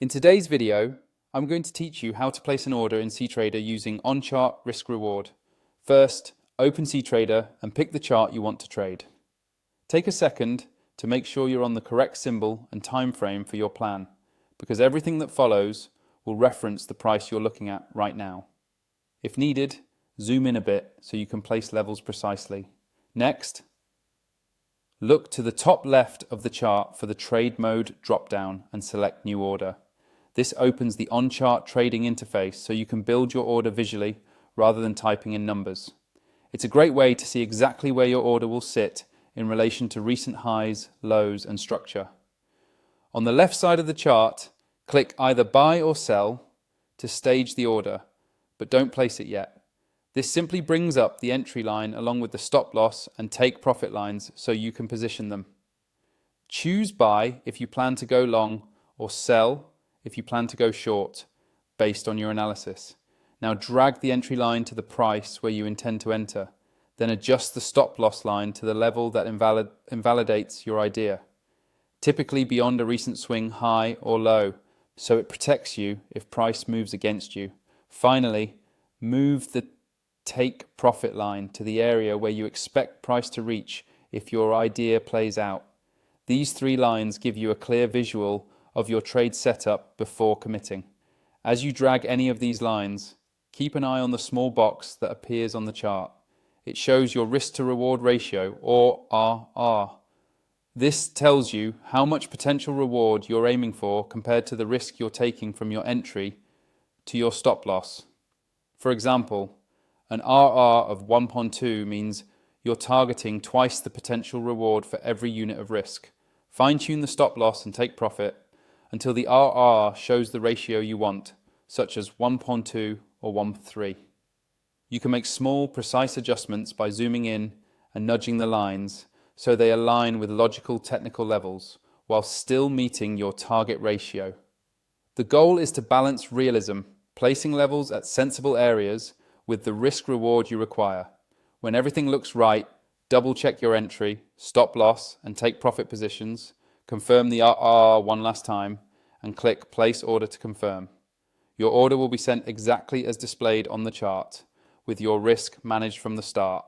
In today's video, I'm going to teach you how to place an order in Ctrader using on-chart risk-reward. First, open Ctrader and pick the chart you want to trade. Take a second to make sure you're on the correct symbol and time frame for your plan, because everything that follows will reference the price you're looking at right now. If needed, zoom in a bit so you can place levels precisely. Next, look to the top left of the chart for the trade mode drop-down and select new order. This opens the on-chart trading interface so you can build your order visually rather than typing in numbers. It's a great way to see exactly where your order will sit in relation to recent highs, lows, and structure. On the left side of the chart, click either buy or sell to stage the order, but don't place it yet. This simply brings up the entry line along with the stop loss and take profit lines so you can position them. Choose buy if you plan to go long or sell if you plan to go short based on your analysis. Now drag the entry line to the price where you intend to enter, then adjust the stop loss line to the level that invalidates your idea, typically beyond a recent swing high or low, so it protects you if price moves against you. Finally, move the take profit line to the area where you expect price to reach if your idea plays out. These three lines give you a clear visual of your trade setup before committing. As you drag any of these lines, keep an eye on the small box that appears on the chart. It shows your risk to reward ratio, or RR. This tells you how much potential reward you're aiming for compared to the risk you're taking from your entry to your stop loss. For example, an RR of 1.2 means you're targeting twice the potential reward for every unit of risk. Fine-tune the stop loss and take profit until the RR shows the ratio you want, such as 1.2 or 1.3. You can make small, precise adjustments by zooming in and nudging the lines so they align with logical technical levels while still meeting your target ratio. The goal is to balance realism, placing levels at sensible areas with the risk reward you require. When everything looks right, double check your entry, stop loss and take profit positions, confirm the RR one last time and click place order to confirm. Your order will be sent exactly as displayed on the chart, with your risk managed from the start.